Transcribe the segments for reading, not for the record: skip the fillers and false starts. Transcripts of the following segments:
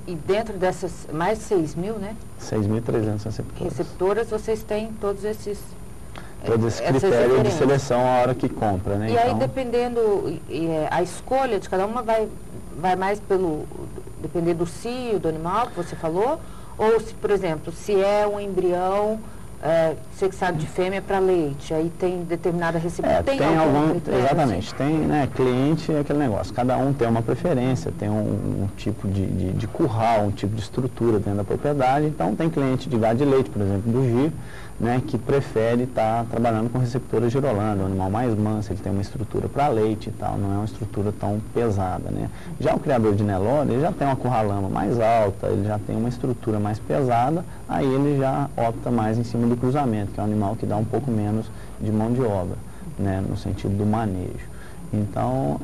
E dentro dessas mais de 6 mil, né? 6.300 receptoras. Receptoras, vocês têm todos esses... Todo esse critério de seleção a hora que compra, né? E aí, dependendo, a escolha de cada uma vai mais depender do cio, do animal que você falou, ou se, por exemplo, se é um embrião sexado de fêmea para leite, aí tem determinada receptora. Tem algum exatamente, tem, né, cliente é aquele negócio, cada um tem uma preferência, tem um tipo de curral, um tipo de estrutura dentro da propriedade, então tem cliente de gado de leite, por exemplo, do giro, né, que prefere estar trabalhando com receptora girolanda, um animal mais manso, ele tem uma estrutura para leite e tal, não é uma estrutura tão pesada, né. Já o criador de Nelore, ele já tem uma curralama mais alta, ele já tem uma estrutura mais pesada, aí ele já opta mais em cima do cruzamento, que é um animal que dá um pouco menos de mão de obra, né, no sentido do manejo. Então,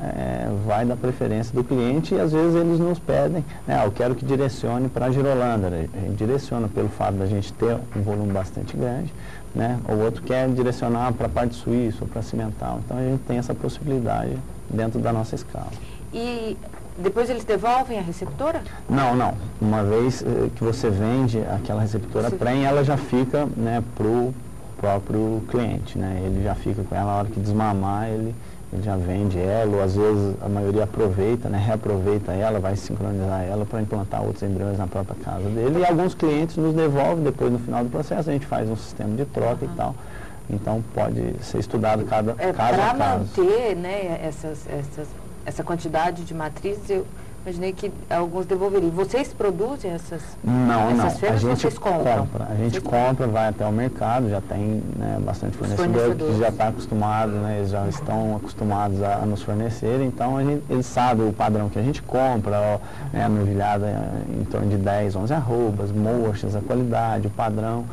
vai da preferência do cliente e às vezes eles nos pedem, né, eu quero que direcione para a girolanda, né? A gente direciona pelo fato da gente ter um volume bastante grande, né, o outro quer direcionar para a parte suíça ou para cimental, então a gente tem essa possibilidade dentro da nossa escala. E depois eles devolvem a receptora? Não, não. Uma vez que você vende aquela receptora prenha, ela já fica, né, para o próprio cliente, né, ele já fica com ela na hora que desmamar, ele já vende ela, ou às vezes a maioria aproveita, né, reaproveita ela, vai sincronizar ela para implantar outros embriões na própria casa dele. E alguns clientes nos devolvem depois no final do processo, a gente faz um sistema de troca e tal. Então pode ser estudado caso a caso. Para manter, né, essa quantidade de matrizes, eu imaginei que alguns devolveriam. Vocês produzem essas fêmeas ou vocês compram? A gente compra, vai até o mercado, já tem, né, bastante fornecedor que já está acostumado, né, eles já estão acostumados a nos fornecer, então eles sabem o padrão que a gente compra, né, a novilhada em torno de 10, 11 arrobas, mochas, a qualidade, o padrão,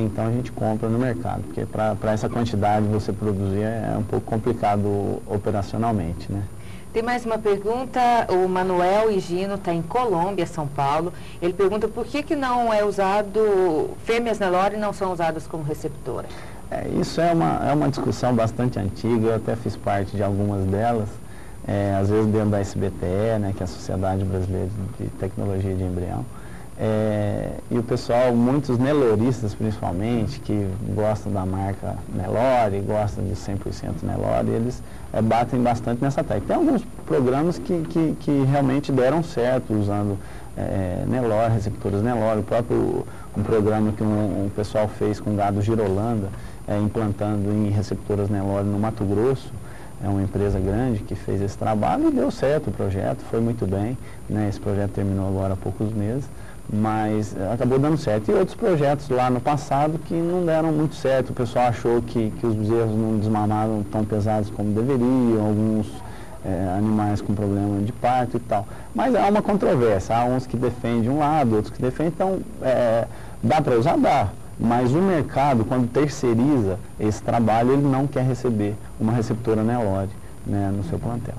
então a gente compra no mercado, porque para essa quantidade você produzir é um pouco complicado operacionalmente, né. Tem mais uma pergunta, o Manuel Higino está em Colômbia, São Paulo. Ele pergunta por que não é usado, fêmeas Nelore não são usadas como receptora? Isso é uma discussão bastante antiga, eu até fiz parte de algumas delas, às vezes dentro da SBTE, né, que é a Sociedade Brasileira de Tecnologia de Embrião. E o pessoal, muitos neloristas principalmente, que gostam da marca Nelore, gostam de 100% Nelore, eles batem bastante nessa técnica. Tem alguns programas que realmente deram certo usando Nelore, receptoras Nelore, o próprio programa que um pessoal fez com gado girolanda, implantando em receptoras Nelore no Mato Grosso. É uma empresa grande que fez esse trabalho e deu certo o projeto, foi muito bem, né? Esse projeto terminou agora há poucos meses, mas acabou dando certo. E outros projetos lá no passado que não deram muito certo, o pessoal achou que os bezerros não desmamaram tão pesados como deveriam, alguns animais com problema de parto e tal. Mas há uma controvérsia, há uns que defendem um lado, outros que defendem, então dá para usar? Dá. Mas o mercado, quando terceiriza esse trabalho, ele não quer receber uma receptora Nelore, né, no seu plantel.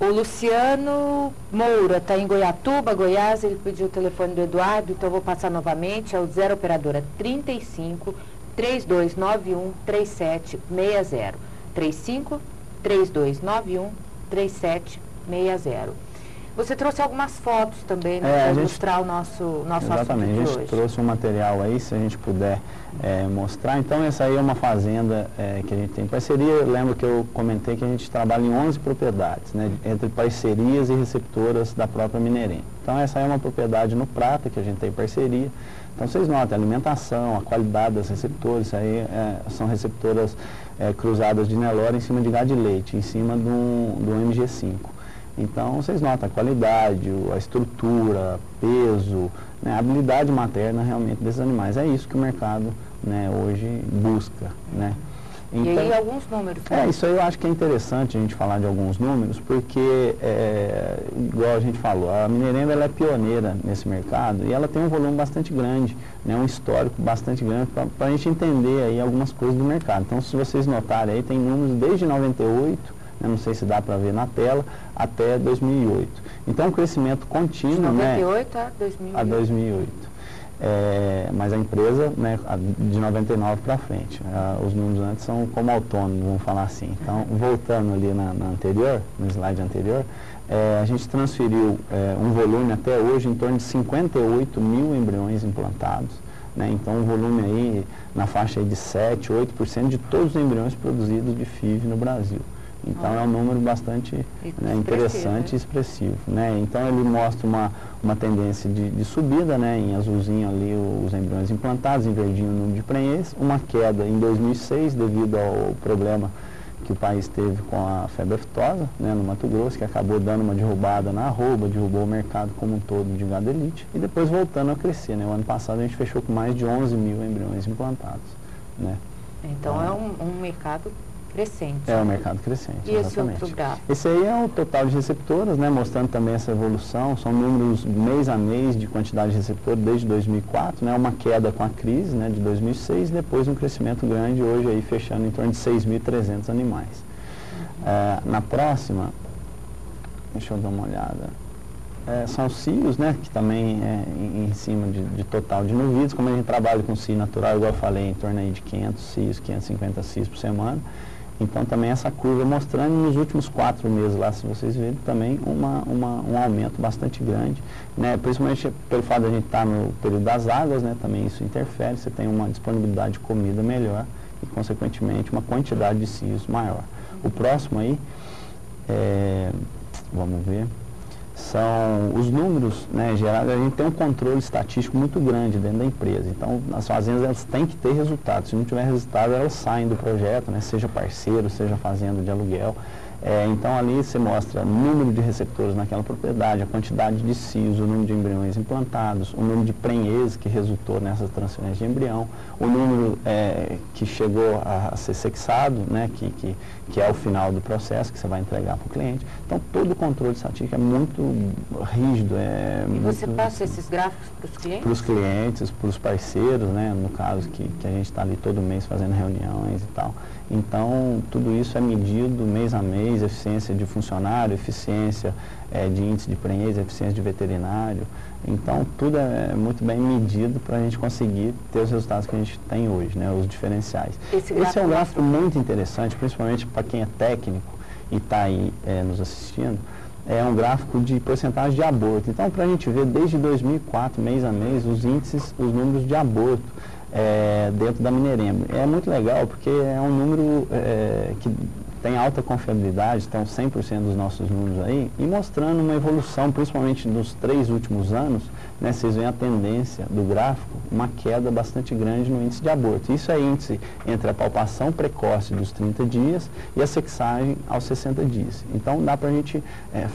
O Luciano Moura está em Goiatuba, Goiás, ele pediu o telefone do Eduardo, então eu vou passar novamente, é o 0 operadora 35 3291 3760. 35 3291 3760. Você trouxe algumas fotos também, né, para ilustrar o nosso exatamente, assunto de hoje. A gente trouxe um material aí, se a gente puder mostrar. Então, essa aí é uma fazenda que a gente tem parceria. Lembro que eu comentei que a gente trabalha em 11 propriedades, né, entre parcerias e receptoras da própria Mineirência. Então, essa aí é uma propriedade no Prata, que a gente tem parceria. Então, vocês notam a alimentação, a qualidade das receptoras, isso aí são receptoras cruzadas de Nelore em cima de gado de leite, em cima do MG5. Então, vocês notam a qualidade, a estrutura, peso, né, a habilidade materna realmente desses animais. É isso que o mercado, né, hoje busca, né. Então, e aí alguns números. Isso aí eu acho que é interessante a gente falar de alguns números, porque, igual a gente falou, a Mineirência ela é pioneira nesse mercado e ela tem um volume bastante grande, né, um histórico bastante grande para a gente entender aí algumas coisas do mercado. Então, se vocês notarem aí, tem números desde 98, não sei se dá para ver na tela, até 2008. Então, um crescimento contínuo, de 98 a 2008. Mas a empresa, né, de 99 para frente, os números antes são como autônomos, vamos falar assim. Então, voltando ali no slide anterior, a gente transferiu um volume até hoje em torno de 58 mil embriões implantados, né? Então, um volume aí na faixa aí de 7, 8% de todos os embriões produzidos de FIV no Brasil. Então, é um número bastante interessante e expressivo, né? Então, ele mostra uma tendência de subida, né? Em azulzinho ali os embriões implantados, em verdinho o número de prenhez, uma queda em 2006 devido ao problema que o país teve com a febre aftosa, né, no Mato Grosso, que acabou dando uma derrubada na arroba, derrubou o mercado como um todo de gado elite, e depois voltando a crescer, né? O ano passado a gente fechou com mais de 11 mil embriões implantados, né? Então é um mercado crescente. É um mercado crescente, e exatamente. Esse outro gráfico? Esse aí é o total de receptoras, né, mostrando também essa evolução. São números mês a mês de quantidade de receptores desde 2004, né, uma queda com a crise, né, de 2006, depois um crescimento grande, hoje aí fechando em torno de 6.300 animais. Na próxima, deixa eu dar uma olhada. São os cios, né, que também é em cima de total de novilhos. Como a gente trabalha com cio natural, igual eu falei, em torno aí de 500 cios, 550 cios por semana. Então, também essa curva mostrando, nos últimos 4 meses lá, se vocês verem, também um aumento bastante grande, né? Principalmente pelo fato de a gente estar no período das águas, né? Também isso interfere, você tem uma disponibilidade de comida melhor e, consequentemente, uma quantidade de cios maior. O próximo aí, vamos ver, são os números, né, gerados. A gente tem um controle estatístico muito grande dentro da empresa. Então, as fazendas elas têm que ter resultado. Se não tiver resultado, elas saem do projeto, né, seja parceiro, seja fazenda de aluguel. Então, ali você mostra o número de receptores naquela propriedade, a quantidade de cios, o número de embriões implantados, o número de prenhez que resultou nessas transferências de embrião, o número que chegou a ser sexado, né, que é o final do processo que você vai entregar para o cliente. Então, todo o controle estatístico é muito rígido. E você passa esses gráficos para os clientes? Para os clientes, para os parceiros, né, no caso que a gente está ali todo mês fazendo reuniões e tal. Então, tudo isso é medido mês a mês, eficiência de funcionário, eficiência de índice de prenhez, eficiência de veterinário. Então, tudo é muito bem medido para a gente conseguir ter os resultados que a gente tem hoje, né, os diferenciais. Esse é um gráfico muito interessante, principalmente para quem é técnico e está aí nos assistindo. É um gráfico de porcentagem de aborto. Então, para a gente ver desde 2004, mês a mês, os índices, os números de aborto dentro da Minerembro. É muito legal porque é um número que tem alta confiabilidade, estão 100% dos nossos números aí, e mostrando uma evolução, principalmente nos 3 últimos anos, né, vocês veem a tendência do gráfico, uma queda bastante grande no índice de aborto. Isso é índice entre a palpação precoce dos 30 dias e a sexagem aos 60 dias. Então, dá para a gente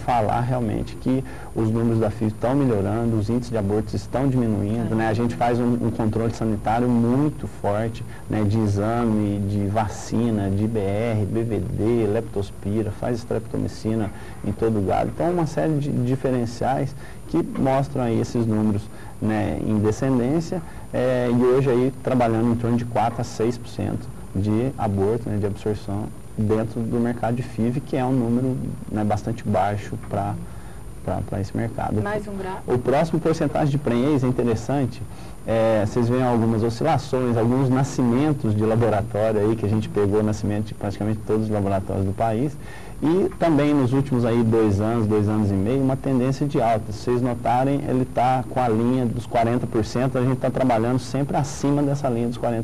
falar realmente que os números da FIV estão melhorando, os índices de abortos estão diminuindo, né, a gente faz um controle sanitário muito forte, né, de exame, de vacina, de IBR, BVD, leptospira, faz estreptomicina em todo o gado. Então, uma série de diferenciais que mostram aí esses números, né, em descendência e hoje aí trabalhando em torno de 4 a 6% de aborto, né, de absorção dentro do mercado de FIV, que é um número, né, bastante baixo para esse mercado. Mais um gráfico. O próximo porcentagem de prenhez é interessante. Vocês veem algumas oscilações, alguns nascimentos de laboratório aí, que a gente pegou o nascimento de praticamente todos os laboratórios do país, e também nos últimos aí 2 anos, 2 anos e meio, uma tendência de alta. Se vocês notarem, ele está com a linha dos 40%, a gente está trabalhando sempre acima dessa linha dos 40%.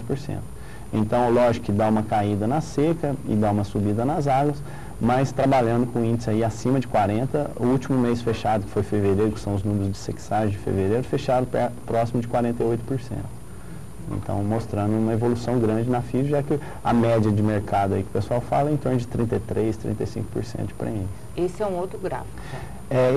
Então, lógico que dá uma caída na seca e dá uma subida nas águas, mas trabalhando com índice aí acima de 40%, o último mês fechado, que foi fevereiro, que são os números de sexagem de fevereiro, fecharam próximo de 48%. Então, mostrando uma evolução grande na FIV, já que a média de mercado aí que o pessoal fala é em torno de 33%, 35% de prenhez. Esse é um outro gráfico.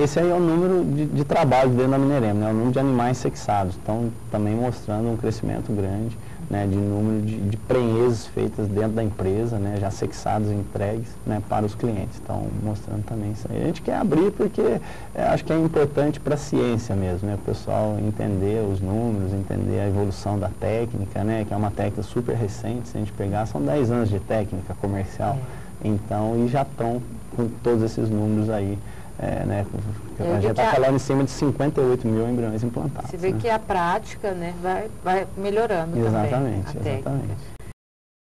Esse aí é o número de trabalho dentro da Minerembro, né? O número de animais sexados. Então, também mostrando um crescimento grande, né, de número de prenhezes feitas dentro da empresa, né, já sexados e entregues, né, para os clientes. Então, mostrando também isso aí. A gente quer abrir porque acho que é importante para a ciência mesmo, né, o pessoal entender os números, entender a evolução da técnica, né, que é uma técnica super recente, se a gente pegar, são 10 anos de técnica comercial. Então, e já estão com todos esses números aí né, a gente está falando em cima de 58 mil embriões implantados. Você vê, né, que a prática, né, vai melhorando exatamente, também. Exatamente.